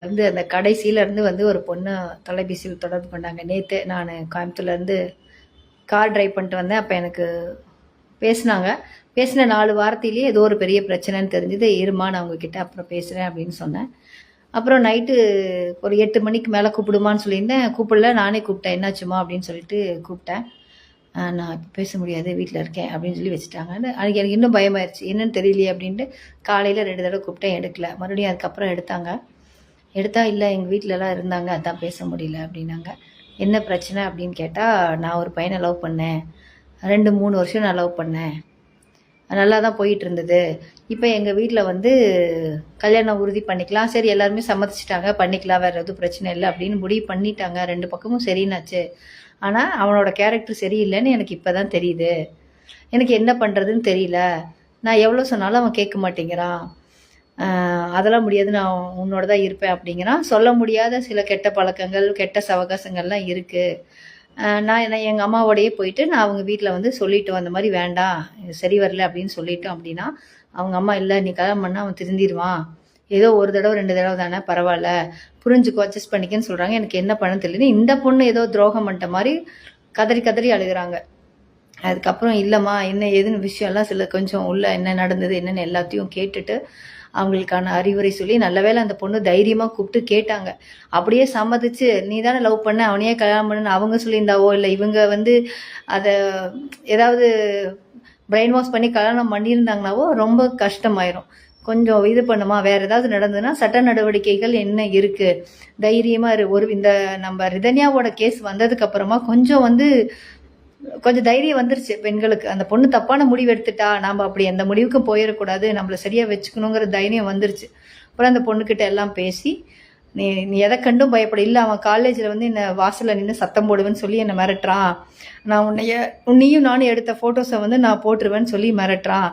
அந்த கடைசியில இருந்து ஒரு பொண்ணு தொலைபேசியில் தொடர்பு கொண்டாங்க. நேத்து நான் கோயம்புத்தூர்ல இருந்து கார் டிரைவ் பண்ணிட்டு வந்தேன். அப்ப எனக்கு பேசினாங்க. பேசின 4 வாரத்திலேயே ஏதோ ஒரு பெரிய பிரச்சனைன்னு தெரிஞ்சது. இருமா நான் உங்ககிட்ட அப்புறம் பேசுறேன் அப்படின்னு சொன்னேன். அப்புறம் நைட்டு ஒரு 8 மணிக்கு மேல கூப்பிடுமான்னு சொல்லியிருந்தேன். கூப்பிடல, நானே கூப்பிட்டேன். என்னாச்சுமா அப்படின்னு சொல்லிட்டு கூப்பிட்டேன். நான் இப்ப பேச முடியாது, வீட்ல இருக்கேன் அப்படின்னு சொல்லி வச்சுட்டாங்க. அன்னைக்கு எனக்கு இன்னும் பயமாயிருச்சு. என்னன்னு தெரியலையே அப்படின்ட்டு காலையில 2 தடவை கூப்பிட்டேன், எடுக்கல. மறுபடியும் அதுக்கப்புறம் எடுத்தாங்க. எடுத்தா இல்ல எங்க வீட்லலாம் இருந்தாங்க, அதான் பேச முடியல அப்படின்னாங்க. என்ன பிரச்சனை அப்படின்னு கேட்டா, நான் ஒரு பையனை லவ் பண்ணேன். 2, 3 வருஷம் நான் லவ் பண்ணேன். நல்லா தான் போயிட்டு இருந்தது. இப்போ எங்க வீட்ல கல்யாணம் உறுதி பண்ணிக்கலாம். சரி எல்லாருமே சம்மதிச்சுட்டாங்க, பண்ணிக்கலாம், வேற எதுவும் பிரச்சனை இல்லை அப்படின்னு முடிவு பண்ணிட்டாங்க. 2 பக்கமும் சரின்னாச்சு. ஆனா அவனோட கேரக்டர் சரியில்லைன்னு எனக்கு இப்பதான் தெரியுது. எனக்கு என்ன பண்றதுன்னு தெரியல. நான் எவ்வளவு சொன்னாலும் அவன் கேட்க மாட்டேங்கிறான். அதெல்லாம் முடியாது, நான் உன்னோட தான் இருப்பேன் அப்படிங்கிறான். சொல்ல முடியாத சில கெட்ட பழக்கங்கள், கெட்ட சவகாசங்கள்லாம் இருக்கு. நான் எங்கள் அம்மாவோடையே போயிட்டு நான் அவங்க வீட்டில் சொல்லிட்டோம், அந்த மாதிரி வேண்டாம், சரி வரல அப்படின்னு சொல்லிட்டோம் அப்படின்னா, அவங்க அம்மா இல்லை நீ கல்யாணம் பண்ணால் அவன் திருந்திடுவான், ஏதோ ஒரு தடவை 2 தடவை தானே, பரவாயில்ல, புரிஞ்சுக்கோ, அட்ஜஸ்ட் பண்ணிக்கன்னு சொல்கிறாங்க. எனக்கு என்ன பண்ண தெரியல. இந்த பொண்ணு ஏதோ துரோகம் பண்ணிட்ட மாதிரி கதறி கதறி அழுகிறாங்க. அதுக்கப்புறம் இல்லைம்மா என்ன ஏதுன்னு விஷயம்லாம் சில கொஞ்சம் உள்ள என்ன நடந்தது என்னன்னு எல்லாத்தையும் கேட்டுட்டு அவங்களுக்கான அறிவுரை சொல்லி, நல்ல வேளை அந்த பொண்ணு தைரியமா கூப்பிட்டு கேட்டாங்க. அப்படியே சம்மதிச்சு நீ தானே லவ் பண்ண, அவனையே கல்யாணம் பண்ணுன்னு அவங்க சொல்லியிருந்தாவோ, இல்லை இவங்க அதை ஏதாவது பிரெயின் வாஷ் பண்ணி கல்யாணம் பண்ணியிருந்தாங்கனாவோ ரொம்ப கஷ்டமாயிரும். கொஞ்சம் இது பண்ணுமா, வேற ஏதாவது நடந்ததுன்னா சட்ட நடவடிக்கைகள் என்ன இருக்கு, தைரியமா இரு. இந்த நம்ம ரிதன்யாவோட கேஸ் வந்ததுக்கு அப்புறமா கொஞ்சம் தைரியம் வந்துருச்சு பெண்களுக்கு. அந்த பொண்ணு தப்பான முடிவு எடுத்துட்டா, நாம அப்படி எந்த முடிவுக்கும் போயிடக்கூடாது, நம்மள சரியா வச்சுக்கணுங்கிற தைரியம் வந்துருச்சு. அப்புறம் அந்த பொண்ணுக்கிட்ட எல்லாம் பேசி, நீ நீ எதை கண்டும் பயப்பட இல்லை, அவன் காலேஜில் என்னை வாசலில் நின்று சத்தம் போடுவேன்னு சொல்லி என்னை மிரட்டுறான், நான் உன்னையும் நானும் எடுத்த ஃபோட்டோஸை நான் போட்டுருவேன்னு சொல்லி மிரட்டுறான்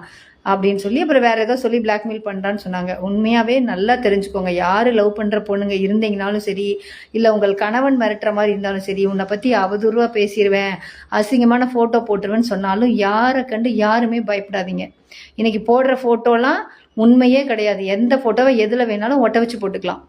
அப்படின்னு சொல்லி அப்புறம் வேற ஏதோ சொல்லி பிளாக்மெயில் பண்ணுறான்னு சொன்னாங்க. உண்மையாகவே நல்லா தெரிஞ்சுக்கோங்க, யார் லவ் பண்ணுற பொண்ணுங்க இருந்தீங்கனாலும் சரி, இல்லை உங்கள் கணவன் மிரட்டுற மாதிரி இருந்தாலும் சரி, உன்னை பற்றி அவதூறுவாக பேசிடுவேன், அசிங்கமான ஃபோட்டோ போட்டுருவேன்னு சொன்னாலும் யாரை கண்டு யாருமே பயப்படாதீங்க. இன்னைக்கு போடுற ஃபோட்டோலாம் உண்மையே கிடையாது. எந்த ஃபோட்டோவை எதில் வேணாலும் ஒட்ட வச்சு போட்டுக்கலாம்.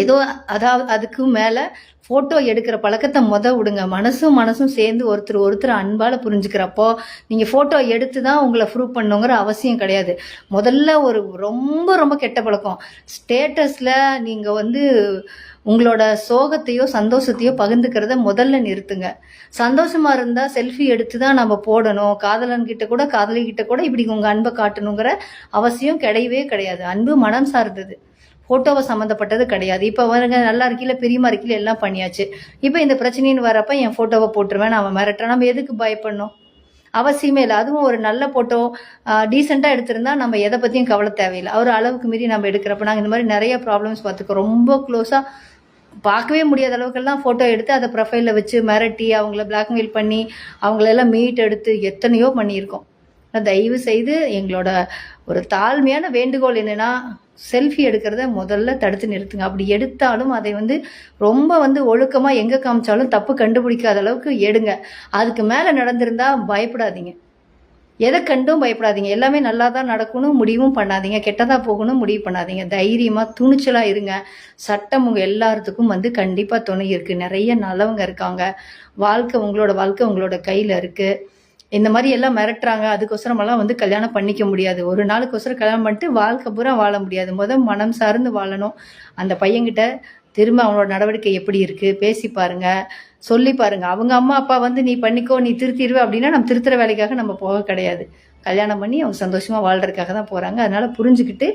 ஏதோ அதாவது அதுக்கு மேலே ஃபோட்டோ எடுக்கிற பழக்கத்தை விடுங்க. மனசும் சேர்ந்து ஒருத்தர் அன்பால் புரிஞ்சுக்கிறப்போ நீங்கள் ஃபோட்டோ எடுத்து தான் உங்களை ப்ரூவ் பண்ணுங்கிற அவசியம் கிடையாது. முதல்ல ஒரு ரொம்ப ரொம்ப கெட்ட பழக்கம், ஸ்டேட்டஸில் நீங்கள் உங்களோட சோகத்தையோ சந்தோஷத்தையோ பகிர்ந்துக்கிறத முதல்ல நிறுத்துங்க. சந்தோஷமா இருந்தால் செல்ஃபி எடுத்து தான் நம்ம போடணும். காதலன்கிட்ட கூட காதலிக்கிட்ட கூட இப்படி உங்கள் அன்பை காட்டணுங்கிற அவசியம் கிடையவே கிடையாது. அன்பு மனம் சார்ந்தது, ஃபோட்டோவை சம்மந்தப்பட்டது கிடையாது. இப்போ நல்லா இருக்கீல, பிரியமா இருக்கீல, எல்லாம் பண்ணியாச்சு. இப்போ இந்த பிரச்சனைன்னு வரப்ப என் ஃபோட்டோவை போட்டுருவேன், அவன் மிரட்டுறான், நம்ம எதுக்கு பயப்படணும்? அவசியமே இல்லை. அதுவும் ஒரு நல்ல ஃபோட்டோ டீசெண்டாக எடுத்திருந்தா நம்ம எதை பற்றியும் கவலை தேவையில்லை. ஒரு அளவுக்கு மீறி நம்ம எடுக்கிறப்ப நாங்கள் இந்த மாதிரி நிறைய ப்ராப்ளம்ஸ் பார்த்துக்கோம். ரொம்ப க்ளோஸாக பார்க்கவே முடியாத அளவுக்கெல்லாம் ஃபோட்டோ எடுத்து அதை ப்ரொஃபைலில் வச்சு மிரட்டி அவங்கள பிளாக்மெயில் பண்ணி அவங்களெல்லாம் மீட் எடுத்து எத்தனையோ பண்ணியிருக்கோம். தயவு செய்து எங்களோட ஒரு தாழ்மையான வேண்டுகோள் என்னன்னா, செல்ஃபி எடுக்கிறத முதல்ல தடுத்து நிறுத்துங்க. அப்படி எடுத்தாலும் அதை ரொம்ப ஒழுக்கமாக எங்கே காமிச்சாலும் தப்பு கண்டுபிடிக்காத அளவுக்கு எடுங்க. அதுக்கு மேலே நடந்திருந்தா பயப்படாதீங்க, எதை கண்டும் பயப்படாதீங்க. எல்லாமே நல்லா தான் நடக்கணும் முடிவும் பண்ணாதீங்க, கெட்டதாக போகணும் முடிவு பண்ணாதீங்க. தைரியமாக துணிச்சலாக இருங்க. சட்டம் உங்கள் எல்லாத்துக்கும் கண்டிப்பாக துணை இருக்குது. நிறைய நல்லவங்க இருக்காங்க. உங்களோட வாழ்க்கை உங்களோட கையில் இருக்குது. இந்த மாதிரி எல்லாம் மிரட்டுறாங்க, அதுக்கோசரமெல்லாம் கல்யாணம் பண்ணிக்க முடியாது. ஒரு நாளுக்கோசரம் கல்யாணம் பண்ணிட்டு வாழ்க்கை பூரா வாழ முடியாது. மனம் சார்ந்து வாழணும். அந்த பையன்கிட்ட திரும்ப அவனோட நடவடிக்கை எப்படி இருக்கு பேசி பாருங்க, சொல்லி பாருங்க. அவங்க அம்மா அப்பா நீ பண்ணிக்கோ, நீ திருத்திடுவே அப்படின்னா நம்ம திருத்துற வேலைக்காக நம்ம போக கிடையாது. கல்யாணம் பண்ணி அவங்க சந்தோஷமா வாழ்றதுக்காக தான் போறாங்க. அதனால புரிஞ்சுக்கிட்டு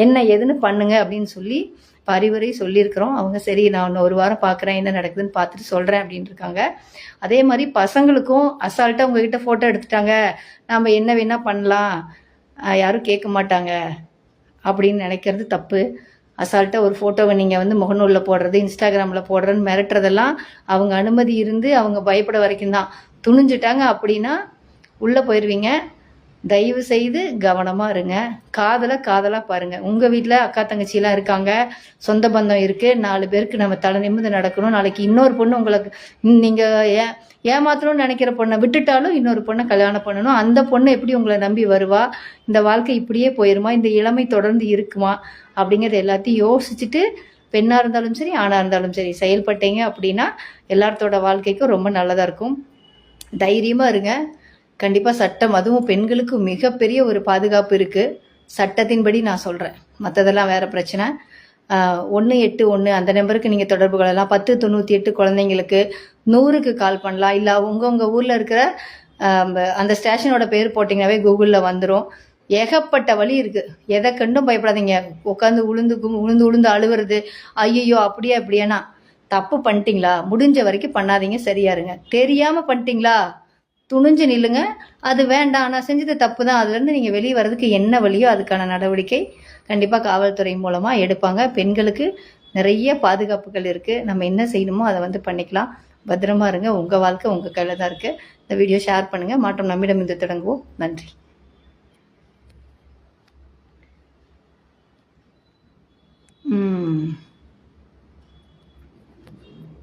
என்ன ஏதுன்னு பண்ணுங்க அப்படின்னு சொல்லி அறிவுரை சொல்லியிருக்கிறோம். அவங்க சரி நான் இன்னும் 1 வாரம் பார்க்குறேன், என்ன நடக்குதுன்னு பார்த்துட்டு சொல்கிறேன் அப்படின்னு இருக்காங்க. அதே மாதிரி பசங்களுக்கும் அசால்ட்டாக உங்ககிட்ட ஃபோட்டோ எடுத்துட்டாங்க, நம்ம என்ன வேணால் பண்ணலாம், யாரும் கேட்க மாட்டாங்க அப்படின்னு நினைக்கிறது தப்பு. அசால்ட்டாக ஒரு ஃபோட்டோவை நீங்கள் முகநூலில் போடுறது, இன்ஸ்டாகிராமில் போடுறதுன்னு மிரட்டுறதெல்லாம் அவங்க அனுமதி இருந்து அவங்க பயப்பட வரைக்கும் தான். துணிஞ்சிட்டாங்க அப்படின்னா உள்ளே போயிடுவீங்க. தயவு செய்து கவனமா இருங்க. காதலா பாருங்க. உங்க வீட்டுல அக்கா தங்கச்சியெல்லாம் இருக்காங்க, சொந்த பந்தம் இருக்கு, 4 பேருக்கு நம்ம தலை நிமிர்ந்து நடக்கணும். நாளைக்கு இன்னொரு பொண்ணு உங்களுக்கு நீங்க ஏமாத்தணும்னு நினைக்கிற பொண்ணை விட்டுட்டாலும் இன்னொரு பொண்ணை கல்யாணம் பண்ணணும். அந்த பொண்ணு எப்படி உங்களை நம்பி வருவா? இந்த வாழ்க்கை இப்படியே போயிருமா? இந்த இளமை தொடர்ந்து இருக்குமா? அப்படிங்கிறது எல்லாத்தையும் யோசிச்சுட்டு பெண்ணாக இருந்தாலும் சரி ஆணாக இருந்தாலும் சரி செயல்பட்டீங்க அப்படின்னா எல்லாத்தோட வாழ்க்கைக்கும் ரொம்ப நல்லதாக இருக்கும். தைரியமாக இருங்க. கண்டிப்பாக சட்டம், அதுவும் பெண்களுக்கு மிகப்பெரிய ஒரு பாதுகாப்பு இருக்குது. சட்டத்தின்படி நான் சொல்கிறேன், மற்றதெல்லாம் வேறு பிரச்சனை. 181 அந்த நம்பருக்கு நீங்கள் தொடர்பு கொள்ளலாம். 1098 குழந்தைங்களுக்கு, 100க்கு கால் பண்ணலாம். இல்லை உங்கள் ஊரில் இருக்கிற அந்த ஸ்டேஷனோட பேர் போட்டிங்கனாவே கூகுளில் வந்துடும். ஏகப்பட்ட வழி இருக்குது. எதை கண்டும் பயப்படாதீங்க. உட்காந்து உளுந்து அழுவுறது, ஐயோ அப்படியா இப்படியானா. தப்பு பண்ணிட்டீங்களா, முடிஞ்ச வரைக்கும் பண்ணாதீங்க, சரியா இருங்க. தெரியாமல் பண்ணிட்டீங்களா, துணிஞ்சு நில்லுங்க. அது வேண்டாம், நான் செஞ்சது தப்பு தான், அதுலேருந்து நீங்கள் வெளியே வர்றதுக்கு என்ன வழியோ அதுக்கான நடவடிக்கை கண்டிப்பாக காவல்துறை மூலமாக எடுப்பாங்க. பெண்களுக்கு நிறைய பாதுகாப்புகள் இருக்குது. நம்ம என்ன செய்யணுமோ அதை பண்ணிக்கலாம். பத்திரமா இருங்க. உங்கள் வாழ்க்கை உங்கள் கையில் தான் இருக்குது. இந்த வீடியோ ஷேர் பண்ணுங்கள். மாற்றம் நம்மிடம் இருந்து தொடங்குவோம். நன்றி.